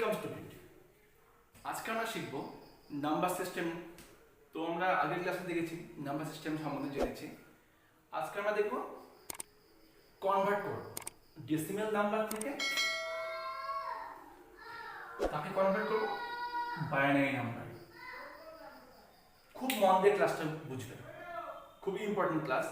Welcome student. আজকে আমরা শিখব নাম্বার সিস্টেম। তো আমরা আগের ক্লাসে দেখেছি নাম্বার সিস্টেম সম্বন্ধে জেনেছি। আজকে আমরা দেখব কনভার্ট করব ডেসিমেল নাম্বার থেকে তাকে কনভার্ট করব বাইনারি নাম্বার। খুব মন দিয়ে ক্লাসটা বুঝবে, খুবই ইম্পর্টেন্ট ক্লাস।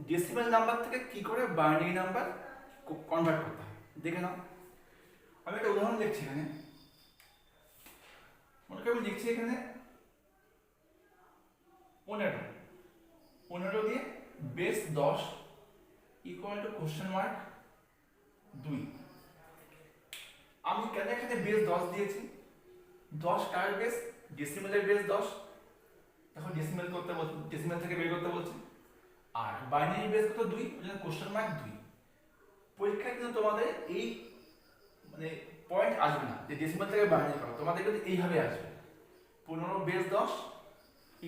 ডেসিমেল নাম্বার থেকে কি করে বাইনারি নাম্বার কনভার্ট করতে হয় দেখে নাও। আমি একটা উদাহরণ লিখছি এখানে। মনে করি আমি লিখছি এখানে 15 দিয়ে base 10 equal to question mark 2। আমি কেন এখানে বেস 10 দিয়েছি? 10 কার বেস? ডেসিমেলের বেস 10। এখন ডেসিমেল করতে বলছি, ডেসিমেল থেকে বের করতে বলছি। আর বাইনারি বেস কত? 2, ওই জন্য কোশ্চেন মার্ক 2। পরীক্ষায় কিন্তু তোমাদের এই মানে পয়েন্ট আসবে না যে ডেসিমেল থেকে বাইনারি করো, তোমাদের কিন্তু এইভাবে আসবে 15 base 10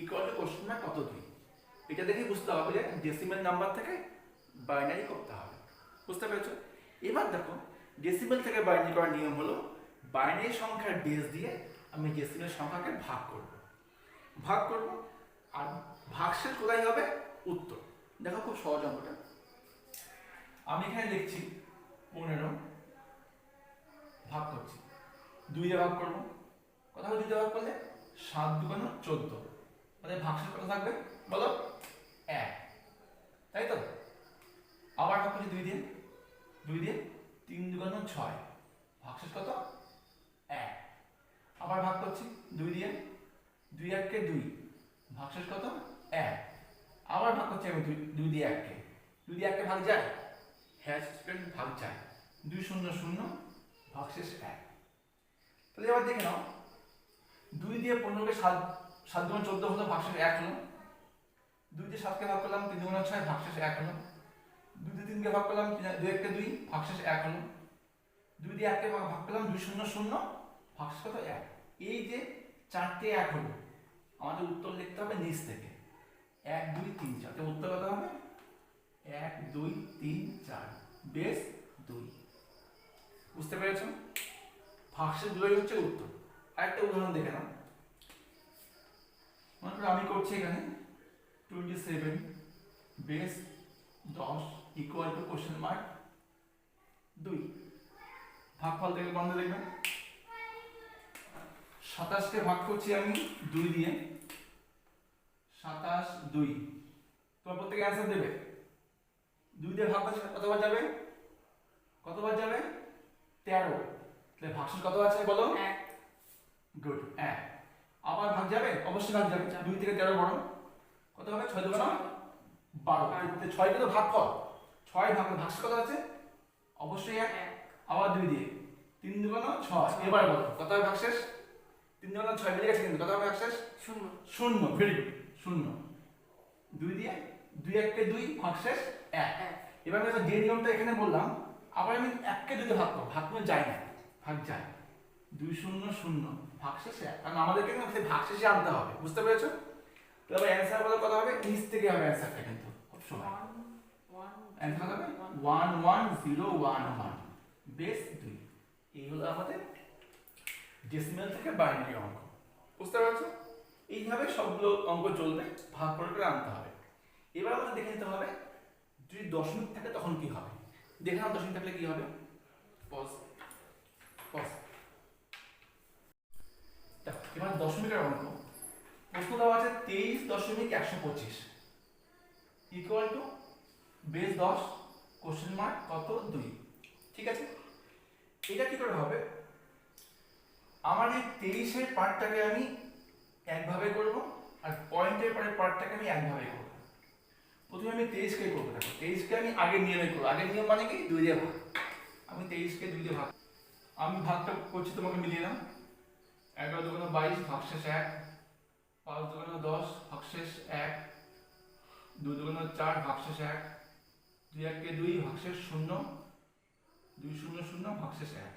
equal to question mark কত 2। এটা দেখে বুঝতে হবে যে ডেসিমেল নাম্বার থেকে বাইনারি করতে হবে। বুঝতে পেরেছো? এবার দেখো ডেসিমেল থেকে বাইনারি করার নিয়ম হলো বাইনারি সংখ্যার বেস দিয়ে আমি ডেসিমেল সংখ্যাকে ভাগ করব আর ভাগশেষ কোথায় হবে? উত্তর। দেখো খুব সহজ অঙ্কটা। আমি এখানে লিখছি 15 ভাগ করছি 2 দিয়ে ভাগ করব। কথা বলে 2 দিয়ে ভাগ করলে 7 দুগুণ 14, মানে ভাগশেষ কত থাকবে বলো? 1, তাই তো? আবার ভাগ করছি 2 দিয়ে 3 দুগুণ 6, ভাগশেষ কত? 1। আবার ভাগ করছি 2 দিয়ে 2 1 2, ভাগশেষ কত? 1। আবার ভাগ করছি আমি 2 দিয়ে 1 কে ভাগ যায়? হ্যাঁ স্টুডেন্ট, ভাগ যায়। 2 0 0, ভাগশেষ 1। তাহলে এবার দেখে নাও 2 দিয়ে 15 কে 7 গুণ 14 হলো, ভাগশেষ 1 হলো। 2 দিয়ে 7 কে ভাগ করলাম 3 গুণ 6, ভাগশেষ 1 হলো। 2 দিয়ে 3 কে ভাগ করলাম 2 1 2, ভাগশেষ 1 হলো। 2 দিয়ে 1 কে ভাগ করলাম 2 0 0, ভাগশেষ কত? 1। এই যে 4টে 1 হলো, আমাদের উত্তর লিখতে হবে নিচ থেকে 1 2 3 4। তো উত্তর কত হবে? 1 2 3 4 বেস 2। বুঝতে পেরেছো? ভাগশেষ 2 হচ্ছে উত্তর। আরেকটা উদাহরণ দেখে নাও। মনে করো আমি করছি এখানে 27 base 10 equal to question mark 2। ভাগফল থেকে বন্ধ দেখবে। 27 কে ভাগ করছি আমি 2 দিয়ে, 27 2। তোমার প্রত্যেকে অ্যান্সার দেবে। 2 দিয়ে ভাগ করলে কতবার যাবে? 13। তাহলে ভাগশেষ কত আছে বলো? 1। গুড, 1। আবার ভাগ যাবে? অবশ্যই ভাগ যাবে। 2 থেকে 13 বড় কত হবে? 6 2 12। 6 কিন্তু ভাগফল, 6 ভাগ ভাগশেষ কত আছে? অবশ্যই 1। আবার 2 দিয়ে 3 2 6। এবার বলো কত হবে ভাগশেষ? 3 2 6 মিলে গেছে কিন্তু কত হবে ভাগশেষ? 0। Very good, 0। 2 দিয়ে 2 1 কে 2, ভাগশেষ 1। এবার আমি যে নিয়মটা এখানে বললাম, আবার আমি 1 কে 2 দিয়ে ভাগ করব। ভাগ করে যায় না, ভাগ যায়। 2 0 0, ভাগশেষ 1। কারণ আমাদেরকে কিন্তু সেই ভাগশেষে আনতে হবে। বুঝতে পেরেছো? তবে অ্যানসার বলো কত হবে? নিচ থেকে হবে অ্যানসারটা, কিন্তু খুব সময় অ্যানসার হবে 1 1 0 1 1 বেস 2। এই হলো আমাদের ডেসিমেল থেকে বাইনারি অঙ্ক। বুঝতে পারছো? এইভাবে সবগুলো অঙ্ক চলবে, ভাগ করে আনতে হবে। এবার আমাদের দেখে নিতে হবে যদি দশমিক থাকে তখন কি হবে। দেখে নাও দশমিক থাকলে কি হবে। পজ। দেখো এবার দশমিকের অঙ্ক। প্রশ্ন দেওয়া আছে 23.125 equal to base 10 question mark কত 2। ঠিক আছে, এটা কি করে হবে? আমার এই 23 এর পার্টটাকে আমি একভাবে করব আর পয়েন্টের পরে পার্টটাকে আমি একভাবে করব। প্রথমে আমি 23 কে করব। দেখো 23 কে আমি আগের নিয়মে করব। আগের নিয়ম মানে কি? 2 দিয়ে ভাগ। আমি 23 কে 2 দিয়ে ভাগ। আমি ভাগটা করছি, তোমাকে মিলিয়ে নাও। 11 2 22, ভাগশেষ 1। 5 2 10, ভাগশেষ 1। 2 2 4, ভাগশেষ 1। 2 1 কে 2, ভাগশেষ 0। 2 0 0, ভাগশেষ 1।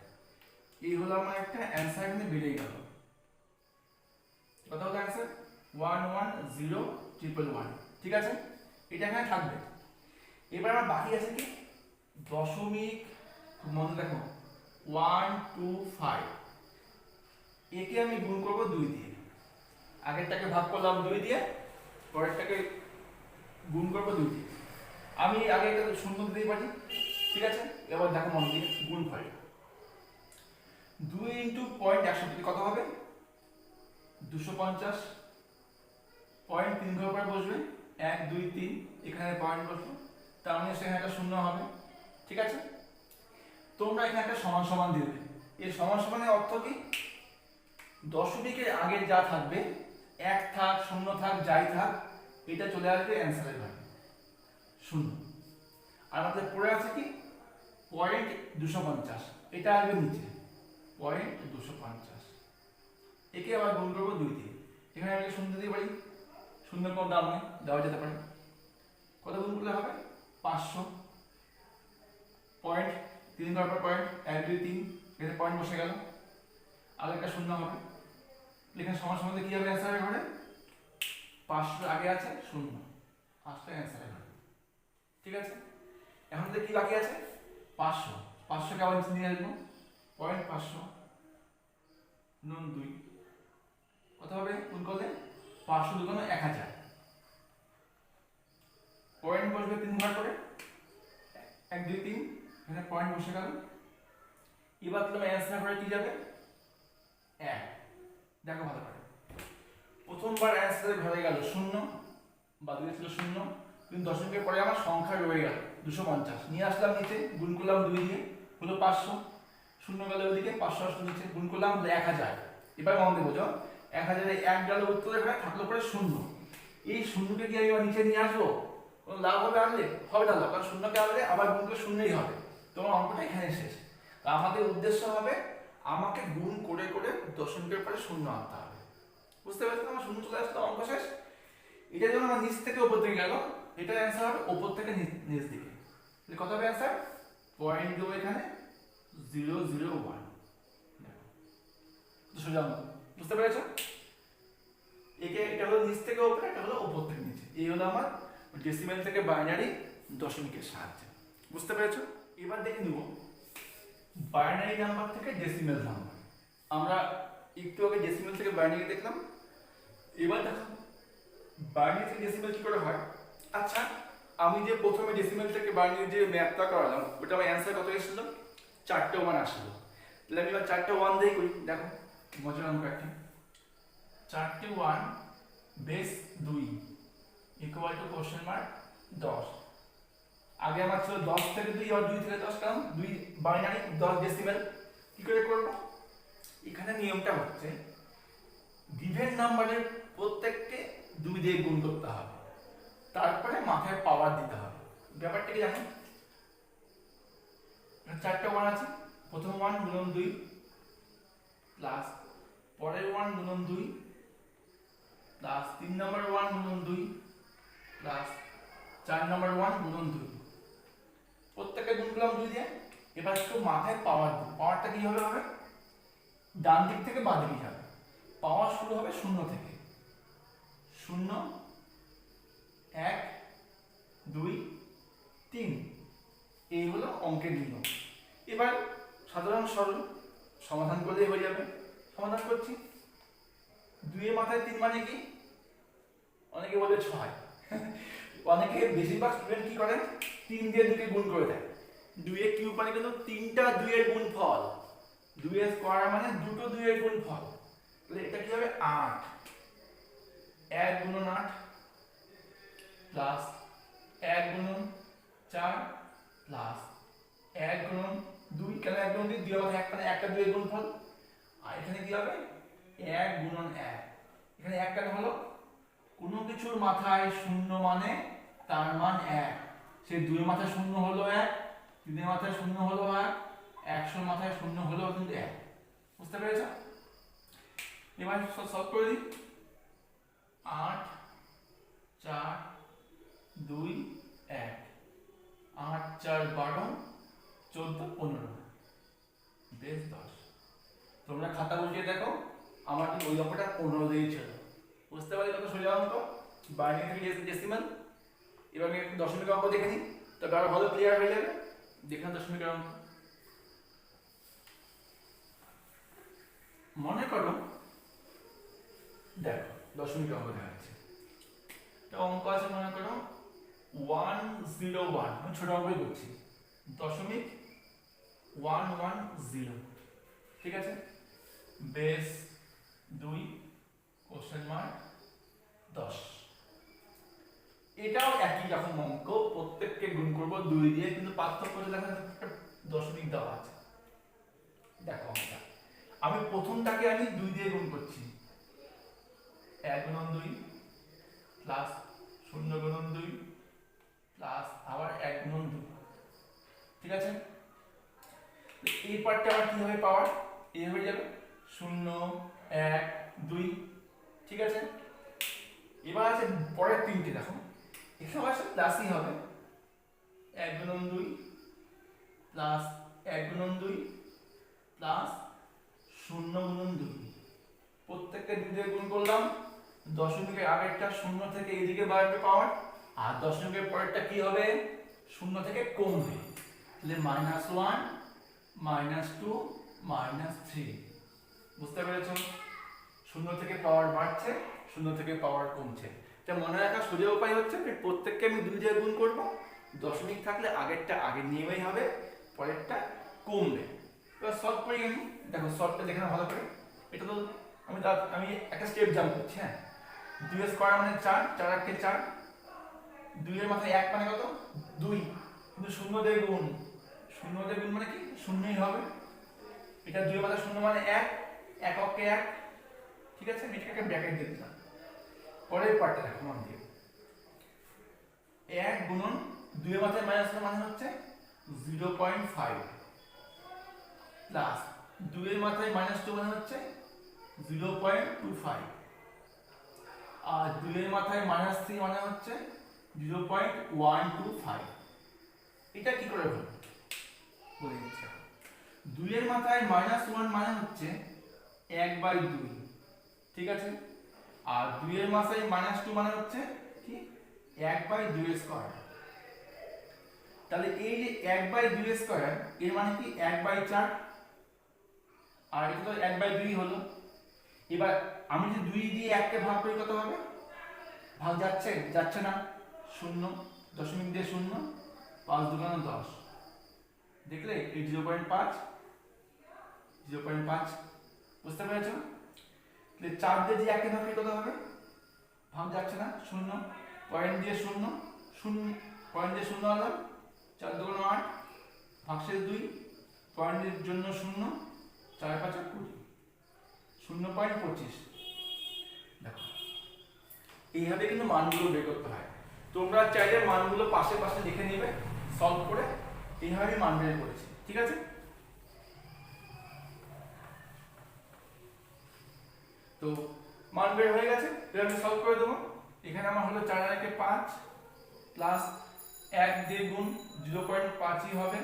এই হলো আমার একটা অ্যানসার, এখানে বেরিয়ে গেল। কত হলো অ্যানসার? 1 1 0 1 1 1। ঠিক আছে, এটা এখানে থাকবে। এবার আমার বাকি আছে কি? দশমিক। মনে দেখো 1 2 5 একে আমি গুণ করব 2 দিয়ে, আগেরটাকে ভাগ করলাম 2 দিয়ে, পরেরটাকে গুণ করব 2 দিয়ে। আমি আগে এটা শূন্য দিতেই পারি, ঠিক আছে? এবার দেখো মন দিয়ে গুণ ফল 2 ইন্টু পয়েন্ট 100 কত হবে? 250। পয়েন্ট 3 ঘর পরে বসবে, 1 2 3, এখানে পয়েন্ট বসবে, তার মানে সেখানে একটা শূন্য হবে, ঠিক আছে? তোমরা এখানে একটা সমান সমান দিবে। এর সমান সমানের অর্থ কি? দশমিকের আগে যা থাকবে, 1 থাক 0 থাক যাই থাক, এটা চলে আসবে অ্যান্সারের ঘরে, শূন্য। আর আমাদের পড়ে আছে কি? পয়েন্ট 250, এটা আসবে নিচে, পয়েন্ট 250। একে আবার গুণ করবো 2 দিয়ে, এখানে আমি শূন্য দিতে পারি, শূন্য কোনো দাম নেই, দেওয়া যেতে পারে। কত গুণ করলে হবে? 500। পয়েন্ট 3 ঘর পর পয়েন্ট 1 2 3, এখানে পয়েন্ট বসে গেল, আর একটা শূন্য হবে, এখানে সমান সমান কি হবে অ্যান্সারের ঘরে? 500 আগে আছে শূন্য, 500 অ্যান্সারের ঘরে, ঠিক আছে? এখন কি বাকি আছে? 500, 500 কে আবার নিয়ে আসবো, পয়েন্ট 500 নুন 2, কত হবে গুণ করলে? 500 দুগুণ 1000, পয়েন্ট বসবে 3 ঘর করে, 1 2 3, এখানে পয়েন্ট বসে গেল। এবার তোমার অ্যান্সার ঘরে কি যাবে? 1। দেখো ভালো করে, প্রথমবার অ্যান্সারের ঘরে গেল শূন্য, বা 2 ছিল শূন্য, কিন্তু দশমিকের পরে আমার সংখ্যা রয়ে গেল 250, নিয়ে আসলাম নিচে, গুণ করলাম 2 দিয়ে, হলো 500, শূন্য গেল ওইদিকে, 500 আসলো নিচে, গুণ করলাম হলো 1000। এবার মন দিয়ে বোঝো, 1000 এ 1 গেল উত্তরের ঘরে, থাকলো পরে শূন্য। এই শূন্যকে কি আমি আবার নিচে নিয়ে আসবো? কোনো লাভ হবে আনলে? হবে না, কারণ শূন্যকে আনলে আবার গুণ করে শূন্যই হবে, তোমার অঙ্কটা এখানে শেষ। তা আমাদের উদ্দেশ্য হবে আমাকে গুণ করে করে দশমিকের পরে শূন্য আনতে হবে, বুঝতে পারছো? আমার শূন্য চলে আসলো, অঙ্ক শেষ। এটা যখন আমার নিচ থেকে উপর দিকে গেল, এটার অ্যান্সার হবে উপর থেকে নিচ দিকে, কত হবে অ্যান্সার? পয়েন্ট দেবো এখানে 001। সোজা অঙ্ক, বুঝতে পেরেছো? একে এটা হলো নিচ থেকে উপরে, এটা হলো উপর থেকে নিচে, এই হলো আমার ডেসিমেল থেকে বাইনারি দশমিকের সাহায্যে, বুঝতে পেরেছো? এবার দেখে নিব বাইনারি নাম্বার থেকে ডেসিমেল নাম্বার। আমরা একটু আগে ডেসিমেল থেকে বাইনারি দেখলাম, এবার দেখো বাইনারি থেকে ডেসিমেল কি করে হয়। আচ্ছা, আমি যে প্রথমে ডেসিমেল থেকে বাইনারি যে ম্যাথটা করালাম, ওটা আমার অ্যান্সার কত এসেছিল? 4টে 1 আসলো। তাহলে আমি এবার 4টে 1 দিয়ে করি, দেখো মজার অঙ্ক একটা। 4টে 1 base 2 equal to question mark 10। আগে আমার ছিল 10 থেকে 2 আর 2 থেকে 10, কারণ 2 বাইনারি 10 ডেসিমেল। কি করে করব? এখানে নিয়মটা হচ্ছে গিভেন নাম্বারের প্রত্যেককে 2 দিয়ে গুণ করতে হবে, তারপরে মাথায় পাওয়ার দিতে হবে। ব্যাপারটা কি জানো? 4টে 1 আছে, প্রথম 1 গুণন 2 প্লাস পরের 1 গুণন 2 প্লাস 3 নম্বর 1 গুণন 2 প্লাস 4 নম্বর 1 গুণন 2, প্রত্যেককে গুণ করলাম 2 দিয়ে। এবার একটু মাথায় পাওয়ার দিই, পাওয়ারটা কিভাবে হবে? ডান দিক থেকে বাঁ দিকে যাবে, পাওয়ার শুরু হবে 0 থেকে, 0 1 2 3, এই হলো অঙ্কের নিয়ম। এবার সাধারণ সরল সমাধান করলেই হয়ে যাবে। সমাধান করছি, 2 এর মাথায় 3 মানে কি? অনেকে বলে 6, অনেকে বেশিরভাগ স্টুডেন্ট কি করে 3 দিয়ে 2 কে গুণ করে দেয়। 2 এর কিউব মানে কিন্তু 3টা 2 এর গুণফল, 2 এর স্কয়ার মানে দুটো 2 এর গুণফল। তাহলে এটা কি হবে? 8, 1 গুণন 8 প্লাস 1 গুণন 4 প্লাস 1 গুণন 2, কেন 1 গুণন 2? 2 এর মাথায় 1 মানে একটা 2 এর গুণফল। আর এখানে কি হবে? 1 গুণন 1, এখানে 1 কেন হলো? কোনো কিছুর মাথায় 0 মানে তার মান 1, সেই 2 এর মাথায় 0 হলো 1, 3 এর মাথায় 0 হলো 1, 100 এর মাথায় 0 হলো কিন্তু 1, বুঝতে পেরেছো? এবার সলভ করে দিই। 8 4 2 1, 8 4 12 14 15 বেশ 10। তোমরা খাতা উল্টিয়ে দেখো, আমার ঠিক ওই অঙ্কটা 15 দিয়ে ছিল, বুঝতে পারলে কত সোজা অঙ্ক? বাইনারি থেকে ডেসিমাল। এবার আমি একটু দশমিকের অঙ্ক দেখে নিই, তবে আরো ভালো ক্লিয়ার হয়ে যাবে। দেখেন দশমিকের অঙ্ক। মনে করো দেখো দশমিক অঙ্ক দেখাচ্ছে, তো অঙ্ক আছে মনে করো 101, আমি ছোট অঙ্কই করছি, 0.110, ঠিক আছে, বেস 2 কোশ্চেন মার্ক 10। এটাও একই রকম অঙ্ক, প্রত্যেককে গুণ করব 2 দিয়ে, কিন্তু পার্থক্য হচ্ছে দেখো দশমিক দেওয়া আছে। দেখো অঙ্কটা আমি প্রথমটাকে আমি 2 দিয়ে গুণ করছি, 1 গুণন 2 প্লাস 0 গুণন 2 প্লাস আবার 1 গুণন 2, ঠিক আছে। এই পার্টটা আবার কি হবে, পাওয়ার এই হয়ে যাবে 0 1 2, ঠিক আছে। এবার আছে পরের তিনটে, দেখো এখানে আসলে প্লাসই হবে, 1 গুণন 2 প্লাস 1 গুণন 2 প্লাস 0 গুণন 2, প্রত্যেকটা 2 দিয়ে গুণ করলাম, দশমিকের আগেরটা 0 থেকে এদিকে বাড়বে পাওয়ার, আর দশমিকের পরেরটা কি হবে 0 থেকে কমবে, তাহলে -1 -2 -3, বুঝতে পেরেছো? 0 থেকে পাওয়ার বাড়ছে, 0 থেকে পাওয়ার কমছে। এটা মনে রাখার সোজা উপায় হচ্ছে যে প্রত্যেককে আমি 2 দিয়ে গুণ করব, দশমিক থাকলে আগেরটা আগে নিয়েই হবে, পরেরটা কমবে। এবার সলভ করি আমি, দেখো সলভটা দেখে নাও ভালো করে। এটা তো আমি একটা স্টেপ জাম্প করছি, হ্যাঁ, 2 স্কয়ার মানে 4, 4 আর 4, 2 এর মাথায় 1 মানে কত 2, কিন্তু 0 দিয়ে গুণ, 0 দিয়ে গুণ মানে কি শূন্যই হবে, এটা 2 এর মাথায় 0 মানে 1, 1 অক্ষে 1, ঠিক আছে, আমি এটাকে ব্র্যাকেট দিয়ে দিলাম। পরের পার্টটা দেখো মন দিয়ে, 1 গুণন 2 এর মাথায় -1 মানে হচ্ছে 0.5 প্লাস 2 এর মাথায় -2 মানে হচ্ছে 0.25, আর 2 এর মাথায় -3 মানে হচ্ছে 0.125। এটা কি করে হলো বলে দিচ্ছি। 2 এর মাথায় -1 মানে হচ্ছে 1/2, ঠিক আছে, আর 2 এর মাথায় -2 মানে হচ্ছে কি 1/2 স্কয়ার। তাহলে এই যে 1/2 স্কয়ার এর মানে কি 1/4, আর এটা তো 1/2 হলো। এবার আমি যদি 2 দিয়ে 1 কে ভাগ করি কত হবে, ভাগ যাচ্ছে যাচ্ছে না, 0 দশমিক দিয়ে 0, 5 2 10, দেখলে এই 0.5, বুঝতে পেরেছো? তাহলে 4 দিয়ে যে 1 কে ভাগ করি কত হবে, ভাগ যাচ্ছে না, 0 পয়েন্ট দিয়ে 0 পয়েন্ট দিয়ে 0 হলো, 4 2 8, ভাগশেষ 2, পয়েন্টের জন্য 0, 4 5 20, 0.25। দেখো এইভাবে কিন্তু মানগুলো বের করতে হয়, তোমরা চাইলে মানগুলো পাশে পাশে লিখে নেবে, সলভ করে এইভাবে মান বের করেছি, ঠিক আছে। তো মান বের হয়ে গেছে, এবার আমি সলভ করে দেবো। এখানে আমার হলো 4 আর 1 5 প্লাস 1 দিয়ে গুণ 0.5ই হবে,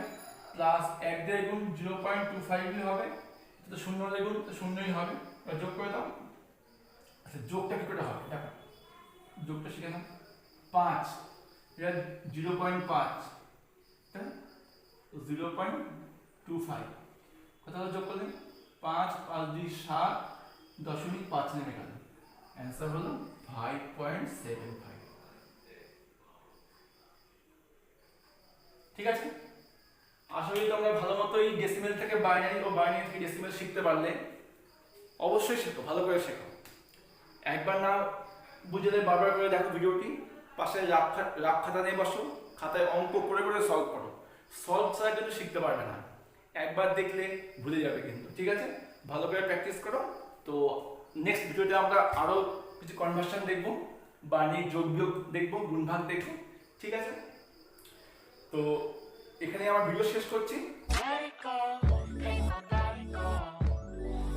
প্লাস 1 দিয়ে গুণ 0.25ই হবে, তো 0 দিয়ে গুণ তো 0ই হবে, যোগ করে দাও। আচ্ছা যোগটা কি করে হবে দেখো, যোগটা শিখে নাও। 5 এর 0.5, তাই 0.25, কত হলো যোগ করলে 5 5 2 7 দশমিক 5 নেমে গেল, অ্যান্সার হলো 5.75, ঠিক আছে। আশা করি তোমরা ভালো মতো এই ডেসিমেল থেকে বাইনারি ও বাইনারি থেকে ডেসিমেল শিখতে পারলে। অবশ্যই শেখো, ভালো করে শেখো, একবার না বুঝলে বারবার করে দেখো ভিডিওটি, পাশে রাফ খাতা নিয়ে বসো, খাতায় অঙ্ক করে করে সলভ করো, সলভ ছাড়া কিন্তু শিখতে পারবে না, একবার দেখলে ভুলে যাবে কিন্তু, ঠিক আছে। ভালো করে প্র্যাকটিস করো। তো নেক্সট ভিডিওতে আমরা আরো কিছু কনভার্সন দেখবো, বাইনারি যোগ বিয়োগ দেখবো, গুণ ভাগ দেখবো, ঠিক আছে। তো এখানে আমার ভিডিও শেষ করছি।